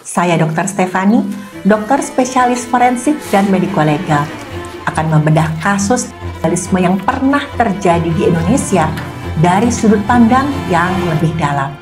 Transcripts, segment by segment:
Saya Dr. Stefani, dokter spesialis forensik dan mediko-legal, akan membedah kasus radikalisme yang pernah terjadi di Indonesia dari sudut pandang yang lebih dalam.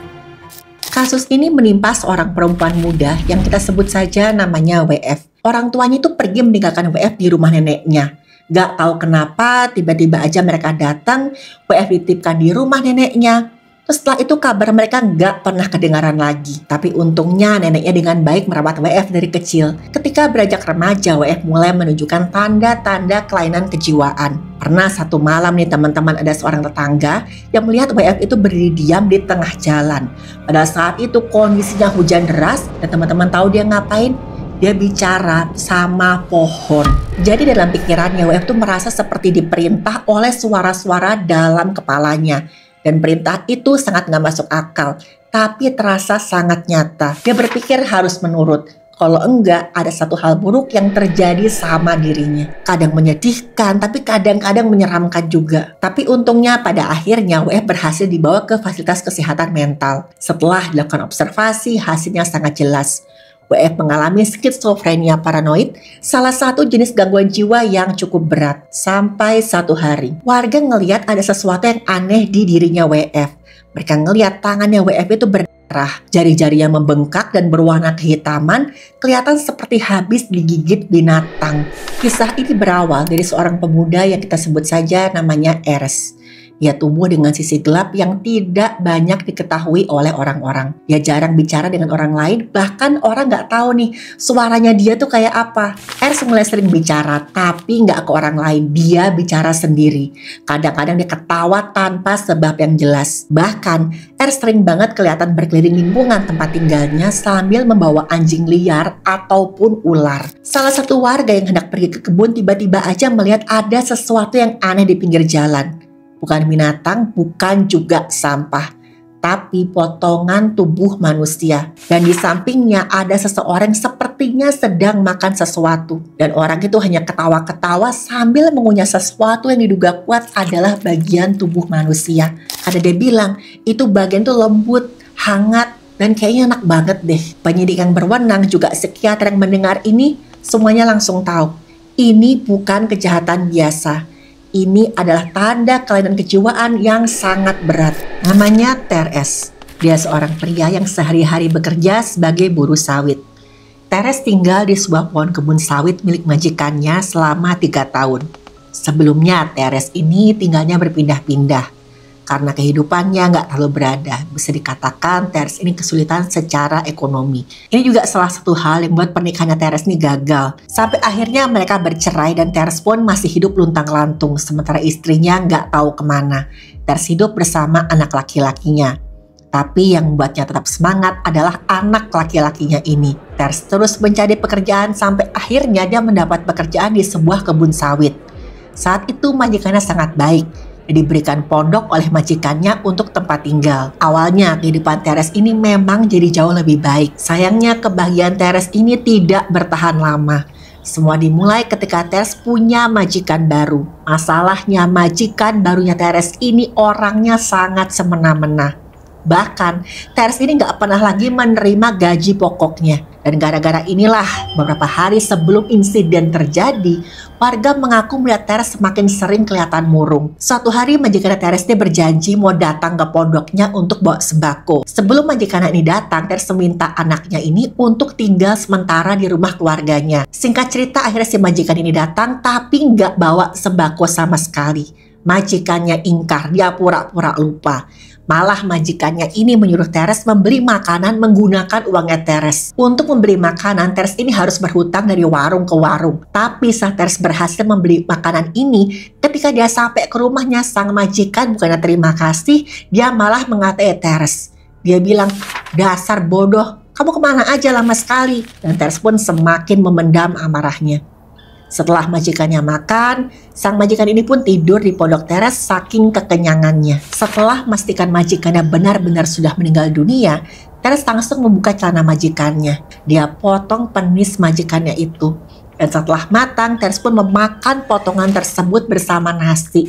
Kasus ini menimpa seorang perempuan muda yang kita sebut saja namanya WF. Orang tuanya itu pergi meninggalkan WF di rumah neneknya. Gak tahu kenapa tiba-tiba aja mereka datang, WF dititipkan di rumah neneknya. Terus setelah itu kabar mereka nggak pernah kedengaran lagi. Tapi untungnya neneknya dengan baik merawat WF dari kecil. Ketika beranjak remaja, WF mulai menunjukkan tanda-tanda kelainan kejiwaan. Pernah satu malam nih teman-teman, ada seorang tetangga yang melihat WF itu berdiri diam di tengah jalan. Pada saat itu kondisinya hujan deras dan teman-teman tahu dia ngapain? Dia bicara sama pohon. Jadi dalam pikirannya WF tuh merasa seperti diperintah oleh suara-suara dalam kepalanya. Dan perintah itu sangat gak masuk akal, tapi terasa sangat nyata. Dia berpikir harus menurut, kalau enggak ada satu hal buruk yang terjadi sama dirinya. Kadang menyedihkan, tapi kadang-kadang menyeramkan juga. Tapi untungnya pada akhirnya WF berhasil dibawa ke fasilitas kesehatan mental. Setelah dilakukan observasi, hasilnya sangat jelas. WF mengalami skizofrenia paranoid, salah satu jenis gangguan jiwa yang cukup berat. Sampai satu hari, warga ngelihat ada sesuatu yang aneh di dirinya WF. Mereka ngelihat tangannya WF itu berdarah, jari-jarinya membengkak dan berwarna kehitaman, kelihatan seperti habis digigit binatang. Kisah ini berawal dari seorang pemuda yang kita sebut saja namanya Eres. Dia tumbuh dengan sisi gelap yang tidak banyak diketahui oleh orang-orang. Dia jarang bicara dengan orang lain, bahkan orang nggak tahu nih suaranya dia tuh kayak apa. Ers mulai sering bicara, tapi nggak ke orang lain. Dia bicara sendiri. Kadang-kadang dia ketawa tanpa sebab yang jelas. Bahkan Ers sering banget kelihatan berkeliling lingkungan tempat tinggalnya sambil membawa anjing liar ataupun ular. Salah satu warga yang hendak pergi ke kebun tiba-tiba aja melihat ada sesuatu yang aneh di pinggir jalan. Bukan binatang, bukan juga sampah, tapi potongan tubuh manusia. Dan di sampingnya ada seseorang sepertinya sedang makan sesuatu. Dan orang itu hanya ketawa-ketawa sambil mengunyah sesuatu yang diduga kuat adalah bagian tubuh manusia. Ada dia bilang, itu bagian tuh lembut, hangat, dan kayaknya enak banget deh. Penyidik yang berwenang juga psikiater yang mendengar ini semuanya langsung tahu. Ini bukan kejahatan biasa. Ini adalah tanda kelainan kejiwaan yang sangat berat. Namanya Teres. Dia seorang pria yang sehari-hari bekerja sebagai buruh sawit. Teres tinggal di sebuah pohon kebun sawit milik majikannya selama 3 tahun. Sebelumnya Teres ini tinggalnya berpindah-pindah. Karena kehidupannya nggak terlalu berada. Bisa dikatakan Teres ini kesulitan secara ekonomi. Ini juga salah satu hal yang membuat pernikahannya Teres ini gagal. Sampai akhirnya mereka bercerai dan Teres pun masih hidup luntang-lantung. Sementara istrinya nggak tahu kemana. Teres hidup bersama anak laki-lakinya. Tapi yang membuatnya tetap semangat adalah anak laki-lakinya ini. Teres terus mencari pekerjaan sampai akhirnya dia mendapat pekerjaan di sebuah kebun sawit. Saat itu majikannya sangat baik. Diberikan pondok oleh majikannya untuk tempat tinggal. Awalnya kehidupan Teres ini memang jadi jauh lebih baik. Sayangnya kebahagiaan Teres ini tidak bertahan lama. Semua dimulai ketika Teres punya majikan baru. Masalahnya majikan barunya Teres ini orangnya sangat semena-mena. Bahkan Teres ini gak pernah lagi menerima gaji pokoknya. Dan gara-gara inilah beberapa hari sebelum insiden terjadi, warga mengaku melihat Teres semakin sering kelihatan murung. Suatu hari majikan Teres ini berjanji mau datang ke pondoknya untuk bawa sembako. Sebelum majikan ini datang, Teres meminta anaknya ini untuk tinggal sementara di rumah keluarganya. Singkat cerita akhirnya si majikan ini datang tapi nggak bawa sembako sama sekali. Majikannya ingkar, dia pura-pura lupa. Malah majikannya ini menyuruh Teres membeli makanan menggunakan uangnya Teres. Untuk membeli makanan, Teres ini harus berhutang dari warung ke warung. Tapi saat Teres berhasil membeli makanan ini, ketika dia sampai ke rumahnya, sang majikan bukannya terima kasih, dia malah mengatai Teres. Dia bilang, dasar bodoh, kamu kemana aja lama sekali. Dan Teres pun semakin memendam amarahnya. Setelah majikannya makan, sang majikan ini pun tidur di pondok Teres saking kekenyangannya. Setelah memastikan majikannya benar-benar sudah meninggal dunia, Teres langsung membuka celana majikannya. Dia potong penis majikannya itu. Dan setelah matang, Teres pun memakan potongan tersebut bersama nasi.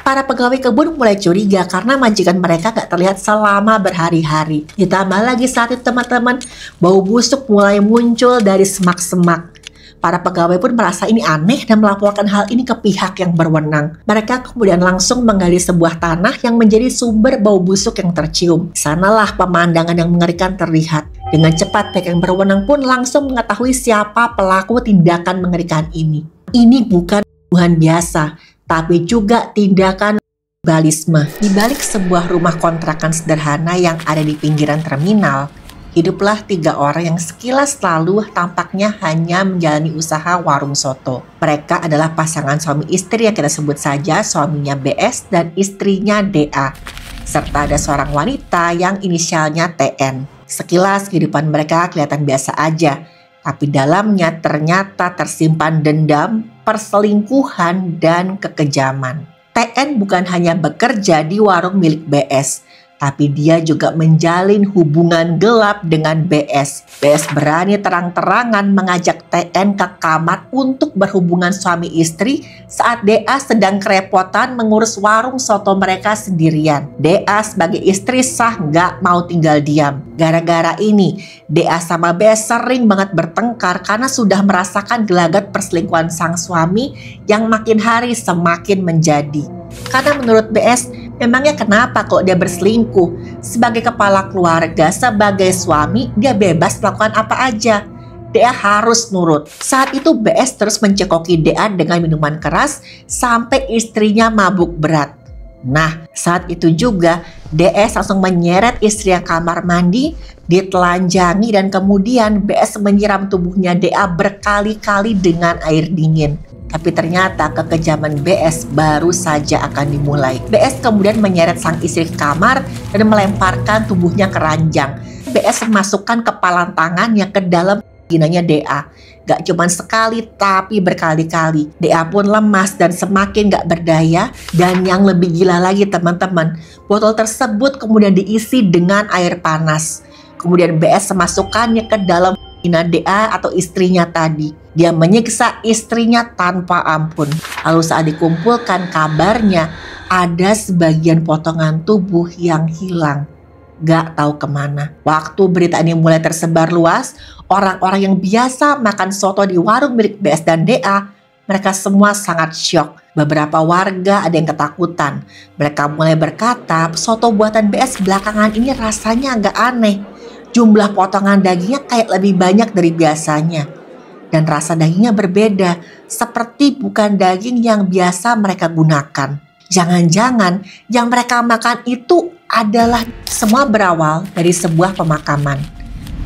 Para pegawai kebun mulai curiga karena majikan mereka gak terlihat selama berhari-hari. Ditambah lagi saat itu teman-teman, bau busuk mulai muncul dari semak-semak. Para pegawai pun merasa ini aneh dan melaporkan hal ini ke pihak yang berwenang. Mereka kemudian langsung menggali sebuah tanah yang menjadi sumber bau busuk yang tercium. Sanalah pemandangan yang mengerikan terlihat. Dengan cepat pihak yang berwenang pun langsung mengetahui siapa pelaku tindakan mengerikan ini. Ini bukan pembunuhan biasa, tapi juga tindakan kannibalisme. Di balik sebuah rumah kontrakan sederhana yang ada di pinggiran terminal, hiduplah 3 orang yang sekilas lalu tampaknya hanya menjalani usaha warung soto. Mereka adalah pasangan suami istri yang kita sebut saja suaminya BS dan istrinya DA, serta ada seorang wanita yang inisialnya TN. Sekilas kehidupan mereka kelihatan biasa aja, tapi dalamnya ternyata tersimpan dendam, perselingkuhan, dan kekejaman. TN bukan hanya bekerja di warung milik BS, tapi dia juga menjalin hubungan gelap dengan BS. BS berani terang-terangan mengajak TN ke kamar untuk berhubungan suami istri saat DA sedang kerepotan mengurus warung soto mereka sendirian. DA sebagai istri sah nggak mau tinggal diam. Gara-gara ini, DA sama BS sering banget bertengkar karena sudah merasakan gelagat perselingkuhan sang suami yang makin hari semakin menjadi. Karena menurut BS, memangnya kenapa kok dia berselingkuh? Sebagai kepala keluarga, sebagai suami, dia bebas melakukan apa aja. DA harus nurut. Saat itu BS terus mencekoki DA dengan minuman keras sampai istrinya mabuk berat. Nah, saat itu juga DS langsung menyeret istri yang kamar mandi, ditelanjangi, dan kemudian BS menyiram tubuhnya DA berkali-kali dengan air dingin. Tapi ternyata kekejaman BS baru saja akan dimulai. BS kemudian menyeret sang istri ke kamar dan melemparkan tubuhnya ke ranjang. BS memasukkan kepalan tangannya ke dalam vaginanya DA. Gak cuma sekali tapi berkali-kali. DA pun lemas dan semakin gak berdaya. Dan yang lebih gila lagi teman-teman, botol tersebut kemudian diisi dengan air panas. Kemudian BS memasukkannya ke dalam vagina DA atau istrinya tadi. Dia menyiksa istrinya tanpa ampun. Lalu saat dikumpulkan kabarnya ada sebagian potongan tubuh yang hilang. Gak tahu kemana. Waktu berita ini mulai tersebar luas, orang-orang yang biasa makan soto di warung milik BS dan DA, mereka semua sangat syok. Beberapa warga ada yang ketakutan. Mereka mulai berkata, soto buatan BS belakangan ini rasanya agak aneh. Jumlah potongan dagingnya kayak lebih banyak dari biasanya. Dan rasa dagingnya berbeda, seperti bukan daging yang biasa mereka gunakan. Jangan-jangan yang mereka makan itu adalah semua berawal dari sebuah pemakaman.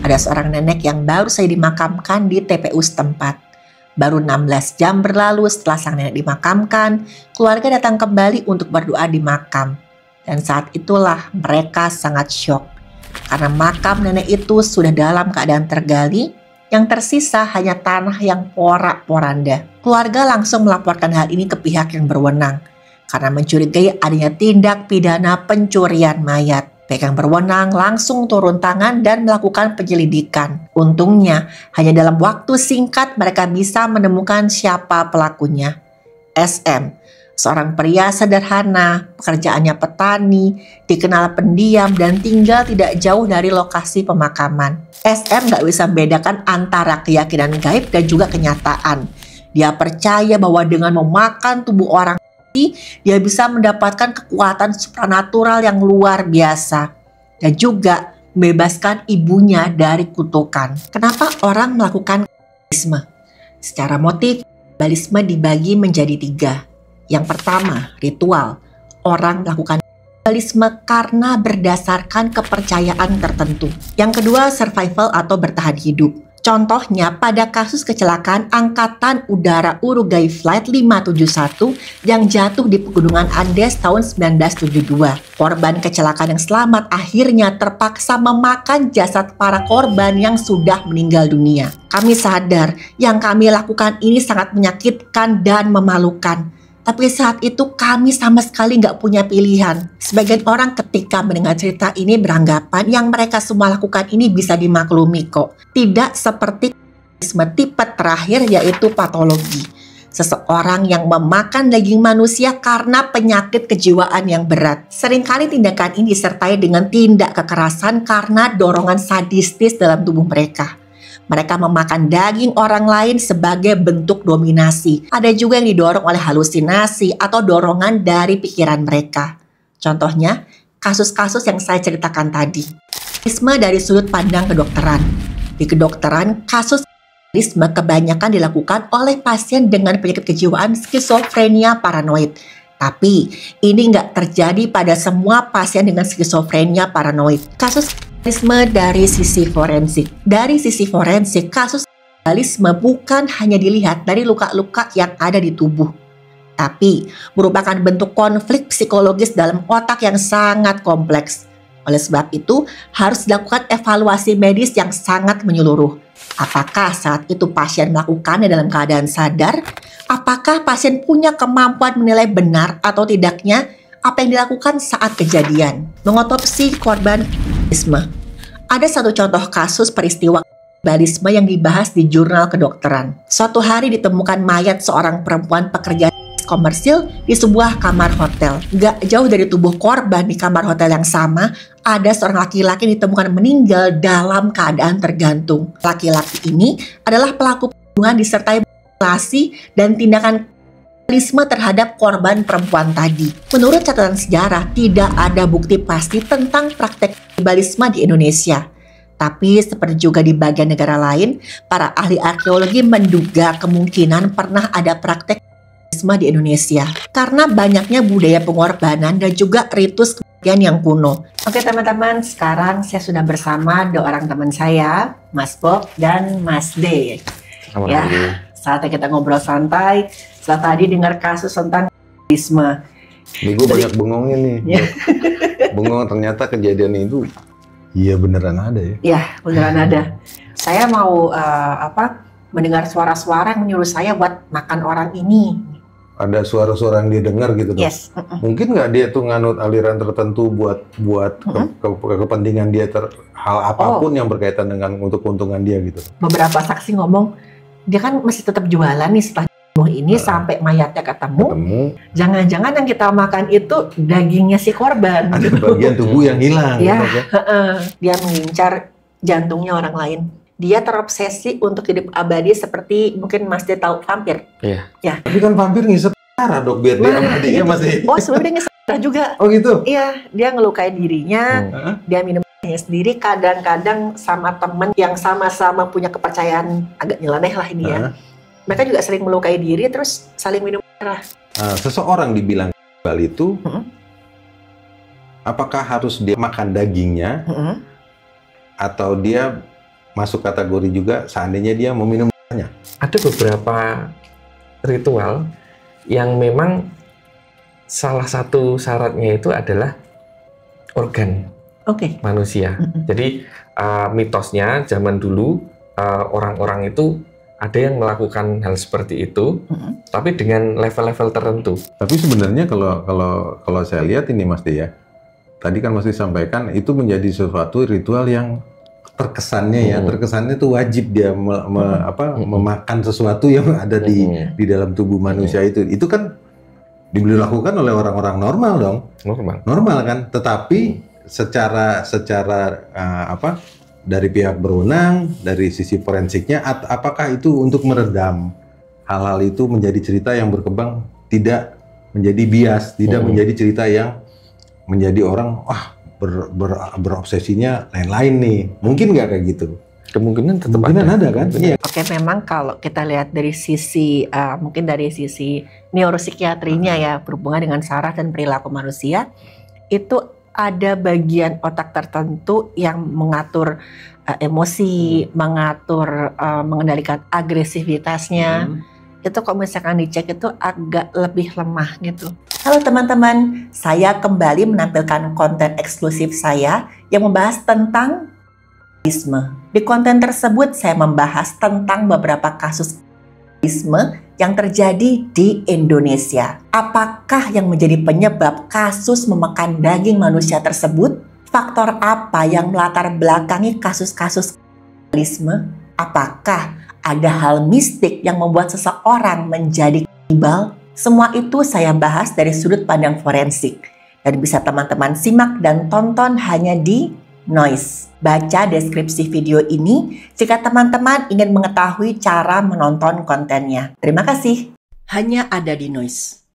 Ada seorang nenek yang baru saja dimakamkan di TPU setempat. Baru 16 jam berlalu setelah sang nenek dimakamkan, keluarga datang kembali untuk berdoa di makam. Dan saat itulah mereka sangat syok. Karena makam nenek itu sudah dalam keadaan tergali, yang tersisa hanya tanah yang porak-poranda. Keluarga langsung melaporkan hal ini ke pihak yang berwenang karena mencurigai adanya tindak pidana pencurian mayat. Pihak yang berwenang langsung turun tangan dan melakukan penyelidikan. Untungnya, hanya dalam waktu singkat mereka bisa menemukan siapa pelakunya. SM, seorang pria sederhana, pekerjaannya petani, dikenal pendiam dan tinggal tidak jauh dari lokasi pemakaman. SM gak bisa membedakan antara keyakinan gaib dan juga kenyataan. Dia percaya bahwa dengan memakan tubuh orang dia bisa mendapatkan kekuatan supranatural yang luar biasa. Dan juga membebaskan ibunya dari kutukan. Kenapa orang melakukan kannibalisme? Secara motif, kannibalisme dibagi menjadi 3. Yang pertama, ritual. Orang melakukan kannibalisme karena berdasarkan kepercayaan tertentu. Yang kedua, survival atau bertahan hidup. Contohnya pada kasus kecelakaan Angkatan Udara Uruguay Flight 571 yang jatuh di Pegunungan Andes tahun 1972. Korban kecelakaan yang selamat akhirnya terpaksa memakan jasad para korban yang sudah meninggal dunia. Kami sadar yang kami lakukan ini sangat menyakitkan dan memalukan. Tapi saat itu kami sama sekali nggak punya pilihan. Sebagian orang ketika mendengar cerita ini beranggapan yang mereka semua lakukan ini bisa dimaklumi kok. Tidak seperti tipe terakhir yaitu patologi. seseorang yang memakan daging manusia karena penyakit kejiwaan yang berat. Seringkali tindakan ini disertai dengan tindak kekerasan karena dorongan sadistis dalam tubuh mereka. Mereka memakan daging orang lain sebagai bentuk dominasi. Ada juga yang didorong oleh halusinasi atau dorongan dari pikiran mereka. Contohnya, kasus-kasus yang saya ceritakan tadi. Sadisme dari sudut pandang kedokteran. Di kedokteran, kasus sadisme kebanyakan dilakukan oleh pasien dengan penyakit kejiwaan skizofrenia paranoid. Tapi ini nggak terjadi pada semua pasien dengan skizofrenia paranoid. Kasus sadisme dari sisi forensik. Dari sisi forensik, kasus sadisme bukan hanya dilihat dari luka-luka yang ada di tubuh, tapi merupakan bentuk konflik psikologis dalam otak yang sangat kompleks. Oleh sebab itu, harus dilakukan evaluasi medis yang sangat menyeluruh. Apakah saat itu pasien melakukannya dalam keadaan sadar? Apakah pasien punya kemampuan menilai benar atau tidaknya apa yang dilakukan saat kejadian? Mengotopsi korban kanibalisme. Ada satu contoh kasus peristiwa kanibalisme yang dibahas di jurnal kedokteran. Suatu hari ditemukan mayat seorang perempuan pekerja komersil di sebuah kamar hotel. Gak jauh dari tubuh korban di kamar hotel yang sama, ada seorang laki-laki yang ditemukan meninggal dalam keadaan tergantung. Laki-laki ini adalah pelaku pembunuhan disertai mutilasi dan tindakan kanibalisme terhadap korban perempuan tadi. Menurut catatan sejarah, tidak ada bukti pasti tentang praktek kanibalisme di Indonesia. Tapi seperti juga di bagian negara lain, para ahli arkeologi menduga kemungkinan pernah ada praktek di Indonesia karena banyaknya budaya pengorbanan dan juga ritus kematian yang kuno. Oke teman-teman, sekarang saya sudah bersama dua orang teman saya, Mas Bob dan Mas D. Ya, saatnya kita ngobrol santai. Setelah tadi dengar kasus tentang kanibalisme. Nih gue banyak bengongin nih. Ya. Bengong ternyata kejadian itu iya beneran ada ya. Iya beneran ada. Saya mau mendengar suara-suara yang menyuruh saya buat makan orang ini. Ada suara-suara yang dia dengar gitu dong. Yes. Mungkin nggak dia tuh nganut aliran tertentu buat kepentingan dia hal apapun yang berkaitan dengan untuk keuntungan dia gitu. Beberapa saksi ngomong dia kan masih tetap jualan nih setelah ini sampai mayatnya ketemu. Jangan-jangan yang kita makan itu dagingnya si korban. Ada bagian tubuh yang hilang. Ya, gitu, dia mengincar jantungnya orang lain. Dia terobsesi untuk hidup abadi seperti mungkin Mas D tahu vampir. Iya. Ya. Tapi kan vampir ngisep darah dok biar dia abadinya masih. Oh sebenarnya dia ngisep darah juga. Oh gitu. Iya, dia ngelukai dirinya, dia minum sendiri, kadang-kadang sama temen yang sama-sama punya kepercayaan agak nyeleneh lah ini ya. Mereka juga sering melukai diri terus saling minum darah. Seseorang dibilang kanibal itu, apakah harus dia makan dagingnya atau dia masuk kategori juga seandainya dia meminum darahnya? Ada beberapa ritual yang memang salah satu syaratnya itu adalah organ manusia. Jadi mitosnya zaman dulu orang-orang itu ada yang melakukan hal seperti itu, tapi dengan level-level tertentu. Tapi sebenarnya kalau saya lihat ini Mas D ya, tadi kan Mas D sampaikan itu menjadi sesuatu ritual yang terkesannya itu wajib dia memakan sesuatu yang ada di dalam tubuh manusia itu kan dilakukan oleh orang-orang normal dong. Normal kan, tetapi secara dari pihak berwenang, dari sisi forensiknya, apakah itu untuk meredam hal-hal itu menjadi cerita yang berkembang, tidak menjadi bias, tidak menjadi cerita yang menjadi orang berobsesinya lain-lain nih. Mungkin nggak kayak gitu? Kemungkinan tetap ada kan? Iya. Oke, memang kalau kita lihat dari sisi mungkin dari sisi neuropsikiatrinya ya, berhubungan dengan saraf dan perilaku manusia, itu ada bagian otak tertentu yang mengatur emosi, mengatur mengendalikan agresivitasnya. Itu kalau misalkan dicek itu agak lebih lemah gitu. Halo teman-teman, saya kembali menampilkan konten eksklusif saya yang membahas tentang kanibalisme. Di konten tersebut saya membahas tentang beberapa kasus kanibalisme yang terjadi di Indonesia. Apakah yang menjadi penyebab kasus memakan daging manusia tersebut? Faktor apa yang melatar belakangi kasus-kasus kanibalisme? Apakah ada hal mistik yang membuat seseorang menjadi kanibal? Semua itu saya bahas dari sudut pandang forensik. Dan bisa teman-teman simak dan tonton hanya di Noise. Baca deskripsi video ini jika teman-teman ingin mengetahui cara menonton kontennya. Terima kasih. Hanya ada di Noise.